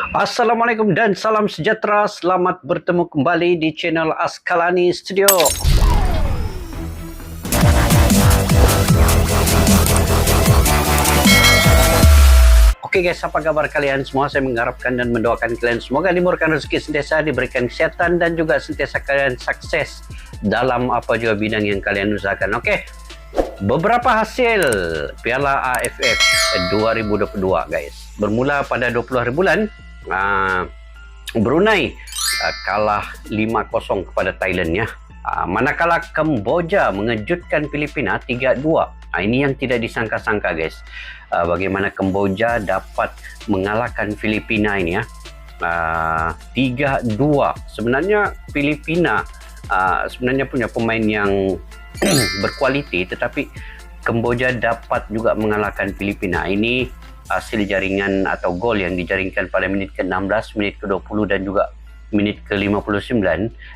Assalamualaikum dan salam sejahtera. Selamat bertemu kembali di channel Askalani Studio. Oke guys, apa kabar kalian semua? Saya mengharapkan dan mendoakan kalian semoga dimurahkan rezeki sentiasa, diberikan kesehatan dan juga sentiasa kalian sukses dalam apa juga bidang yang kalian usahakan. Oke. Beberapa hasil Piala AFF 2022 guys. Bermula pada 20 hari bulan, Brunei kalah 5-0 kepada Thailand ya. Manakala Kamboja mengejutkan Filipina 3-2. Ini yang tidak disangka-sangka guys. Bagaimana Kamboja dapat mengalahkan Filipina ini ya. 3-2. Sebenarnya Filipina sebenarnya punya pemain yang berkualiti, tetapi Kamboja dapat juga mengalahkan Filipina. Ini hasil jaringan atau gol yang dijaringkan pada menit ke-16, menit ke-20 dan juga menit ke-59,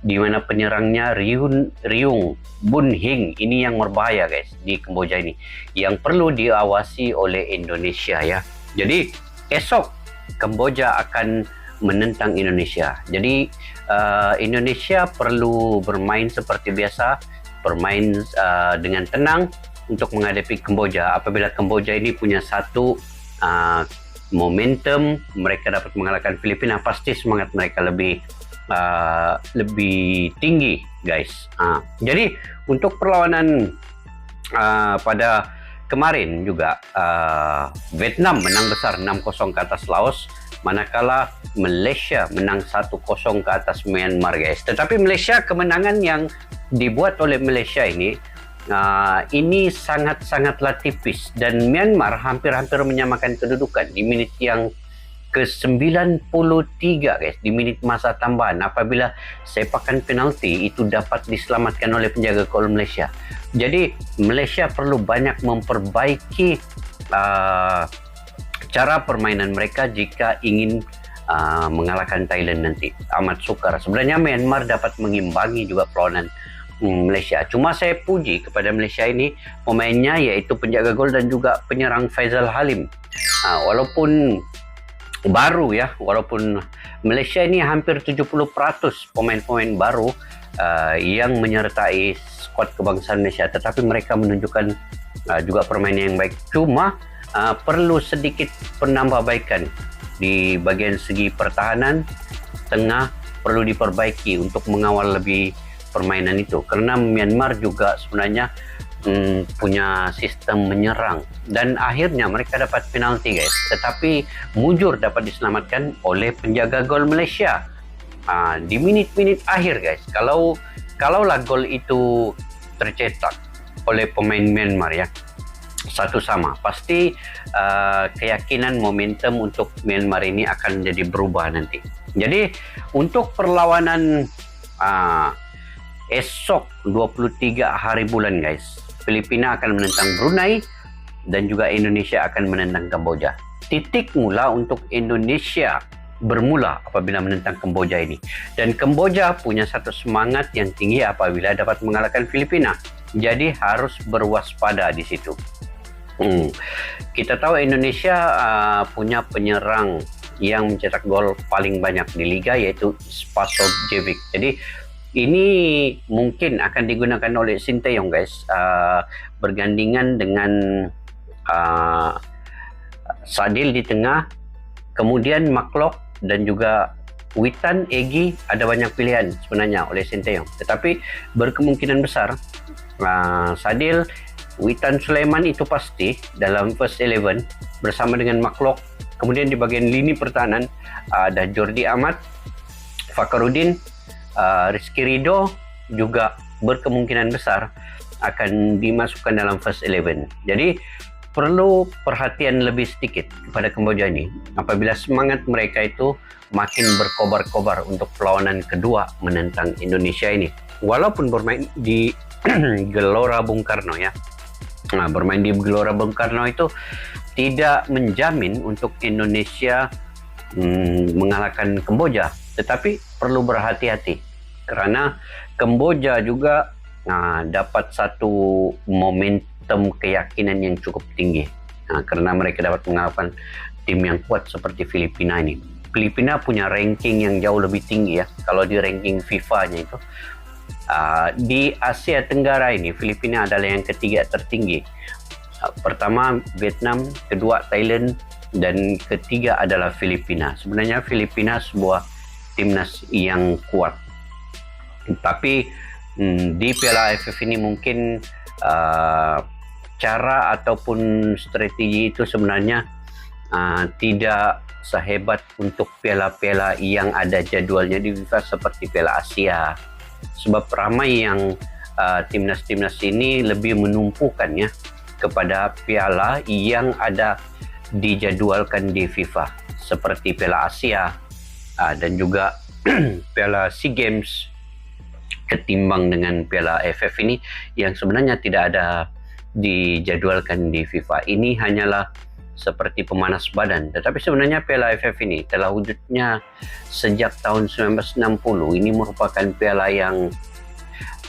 di mana penyerangnya Ryung Bun Hing ini yang berbahaya guys di Kamboja ini, yang perlu diawasi oleh Indonesia ya. Jadi esok Kamboja akan menentang Indonesia. Jadi Indonesia perlu bermain seperti biasa, bermain dengan tenang untuk menghadapi Kamboja. Apabila Kamboja ini punya satu momentum, mereka dapat mengalahkan Filipina, pasti semangat mereka lebih tinggi guys. Jadi untuk perlawanan pada kemarin juga Vietnam menang besar 6-0 ke atas Laos, manakala Malaysia menang 1-0 ke atas Myanmar guys. Tetapi Malaysia, kemenangan yang dibuat oleh Malaysia ini sangat-sangatlah tipis, dan Myanmar hampir-hampir menyamakan kedudukan di menit yang ke-93 guys, di menit masa tambahan apabila sepakan penalti itu dapat diselamatkan oleh penjaga gol Malaysia. Jadi Malaysia perlu banyak memperbaiki cara permainan mereka jika ingin mengalahkan Thailand nanti. Amat sukar. Sebenarnya Myanmar dapat mengimbangi juga perlawanan Malaysia. Cuma saya puji kepada Malaysia ini pemainnya, yaitu penjaga gol dan juga penyerang Faizal Halim. Walaupun baru ya, walaupun Malaysia ini hampir 70% pemain-pemain baru yang menyertai skuad kebangsaan Malaysia, tetapi mereka menunjukkan juga permainan yang baik. Cuma perlu sedikit penambahbaikan di bagian segi pertahanan, tengah perlu diperbaiki untuk mengawal lebih permainan itu, karena Myanmar juga sebenarnya punya sistem menyerang, dan akhirnya mereka dapat penalti guys, tetapi mujur dapat diselamatkan oleh penjaga gol Malaysia di minit-minit akhir guys. Kalaulah gol itu tercetak oleh pemain Myanmar ya, 1-1, pasti keyakinan momentum untuk Myanmar ini akan jadi berubah nanti. Jadi untuk perlawanan esok 23 hari bulan guys, Filipina akan menentang Brunei dan juga Indonesia akan menentang Kamboja. Titik mula untuk Indonesia bermula apabila menentang Kamboja ini, dan Kamboja punya satu semangat yang tinggi apabila dapat mengalahkan Filipina, jadi harus berwaspada di situ. Kita tahu Indonesia punya penyerang yang mencetak gol paling banyak di liga, yaitu Spasojevic. Jadi ini mungkin akan digunakan oleh Sinteyong guys, bergandingan dengan Sadil di tengah, kemudian Maklok dan juga Witan, Egy. Ada banyak pilihan sebenarnya oleh Sinteyong, tetapi berkemungkinan besar Sadil, Witan, Sulaiman itu pasti dalam first 11 bersama dengan Maklok. Kemudian di bagian lini pertahanan ada Jordi Amat, Fakhrudin, Rizky Ridho juga berkemungkinan besar akan dimasukkan dalam first 11. Jadi perlu perhatian lebih sedikit kepada Kamboja ini apabila semangat mereka itu makin berkobar-kobar untuk perlawanan kedua menentang Indonesia ini. Walaupun bermain di Gelora Bung Karno ya. Bermain di Gelora Bung Karno itu tidak menjamin untuk Indonesia mengalahkan Kamboja, tetapi perlu berhati-hati karena Kamboja juga dapat satu momentum keyakinan yang cukup tinggi karena mereka dapat mengalahkan tim yang kuat seperti Filipina ini. Filipina punya ranking yang jauh lebih tinggi ya. Kalau di ranking FIFA-nya itu di Asia Tenggara ini Filipina adalah yang ketiga tertinggi. Pertama Vietnam, kedua Thailand, dan ketiga adalah Filipina. Sebenarnya Filipina sebuah timnas yang kuat. Tapi di Piala AFF ini mungkin cara ataupun strategi itu sebenarnya tidak sehebat untuk piala-piala yang ada jadwalnya di FIFA seperti Piala Asia. Sebab ramai yang timnas-timnas ini lebih menumpukan ya kepada piala yang ada dijadwalkan di FIFA seperti Piala Asia dan juga Piala SEA Games ketimbang dengan Piala AFF ini yang sebenarnya tidak ada dijadwalkan di FIFA. Ini hanyalah seperti pemanas badan, tetapi sebenarnya Piala AFF ini telah wujudnya sejak tahun 1960. Ini merupakan piala yang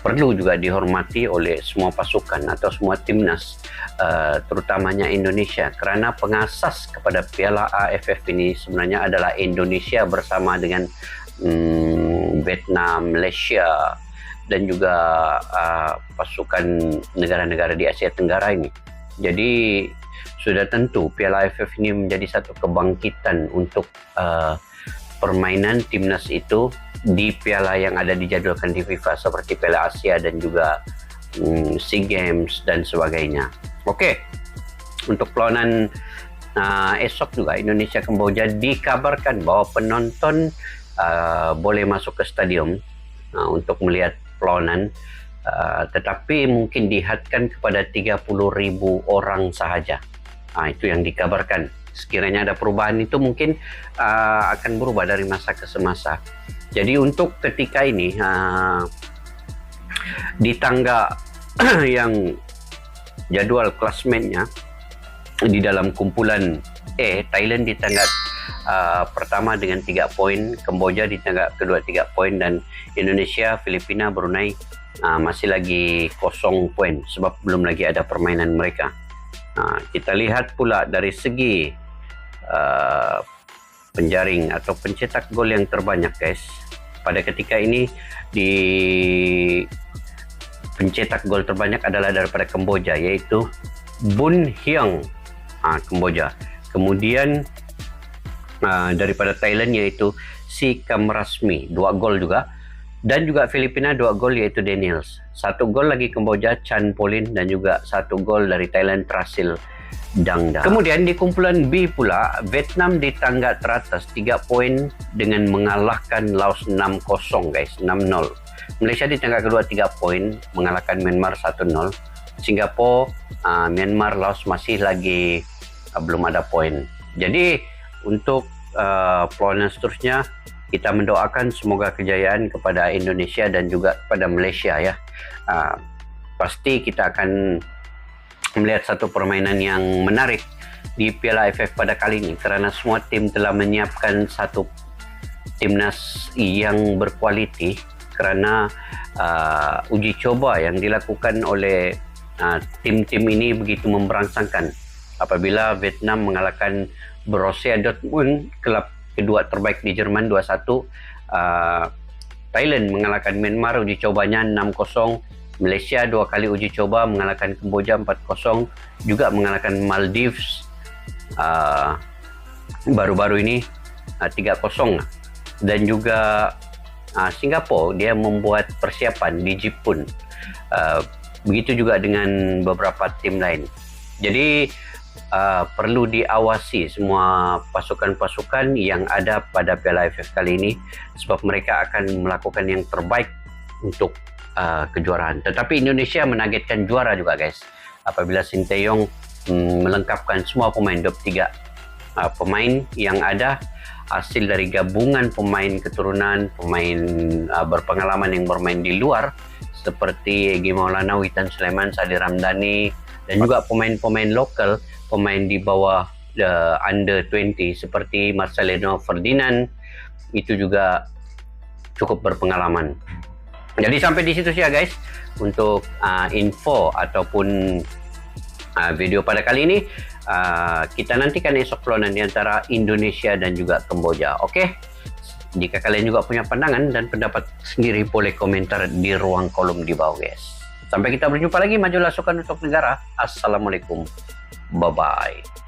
perlu juga dihormati oleh semua pasukan atau semua timnas, terutamanya Indonesia, karena pengasas kepada Piala AFF ini sebenarnya adalah Indonesia bersama dengan Vietnam, Malaysia, dan juga pasukan negara-negara di Asia Tenggara ini. Jadi sudah tentu Piala AFF ini menjadi satu kebangkitan untuk permainan timnas itu di piala yang ada dijadwalkan di FIFA seperti Piala Asia dan juga SEA Games dan sebagainya. Oke, untuk perlawanan esok juga Indonesia Kamboja, dikabarkan bahwa penonton boleh masuk ke stadium untuk melihat perlawanan, tetapi mungkin dihadkan kepada 30,000 orang sahaja. Itu yang dikabarkan. Sekiranya ada perubahan itu mungkin akan berubah dari masa ke semasa. Jadi untuk ketika ini di tangga yang jadwal klasmennya di dalam kumpulan E, Thailand di tangga pertama dengan 3 poin, Kamboja di tangga kedua 3 poin, dan Indonesia, Filipina, Brunei masih lagi 0 poin sebab belum lagi ada permainan mereka. Kita lihat pula dari segi penjaring atau pencetak gol yang terbanyak, guys. Pada ketika ini di pencetak gol terbanyak adalah daripada Kamboja, yaitu Bun Hiang, Kamboja. Kemudian daripada Thailand yaitu Si Kam Rasmi 2 gol juga, dan juga Filipina 2 gol yaitu Daniels. 1 gol lagi Kamboja, Chan Polin, dan juga 1 gol dari Thailand, Trasil Dangda. Kemudian di kumpulan B pula, Vietnam di tangga teratas 3 poin dengan mengalahkan Laos 6-0, guys, 6-0. Malaysia di tangga kedua 3 poin mengalahkan Myanmar 1-0. Singapura, Myanmar, Laos masih lagi belum ada poin. Jadi untuk perlawanan seterusnya kita mendoakan semoga kejayaan kepada Indonesia dan juga kepada Malaysia ya. Pasti kita akan melihat satu permainan yang menarik di Piala AFF pada kali ini, karena semua tim telah menyiapkan satu timnas yang berkualiti, karena uji coba yang dilakukan oleh tim-tim ini begitu memberangsangkan. Apabila Vietnam mengalahkan Borussia Dortmund, klub kedua terbaik di Jerman, 2-1. Thailand mengalahkan Myanmar, uji cobanya 6-0. Malaysia 2 kali uji coba mengalahkan Kamboja 4-0, juga mengalahkan Maldives baru-baru ini 3-0, dan juga Singapura dia membuat persiapan di Jepun. Begitu juga dengan beberapa tim lain. Jadi perlu diawasi semua pasukan-pasukan yang ada pada Piala AFF kali ini, sebab mereka akan melakukan yang terbaik untuk kejuaraan. Tetapi Indonesia menargetkan juara juga, guys, apabila Sinteyong melengkapkan semua pemain 23 pemain yang ada, hasil dari gabungan pemain keturunan, pemain berpengalaman yang bermain di luar seperti Egy Maulana, Witan Sulaiman, Sadi Ramdhani, dan juga pemain-pemain lokal, pemain di bawah under 20 seperti Marcelino Ferdinand, itu juga cukup berpengalaman. Jadi sampai di situ saja, guys, untuk info ataupun video pada kali ini. kita nantikan esok perlawanan di antara Indonesia dan juga Kamboja. Oke? Jika kalian juga punya pandangan dan pendapat sendiri, boleh komentar di ruang kolom di bawah, guys. Sampai kita berjumpa lagi. Majulah sukan untuk negara. Assalamualaikum. Bye-bye.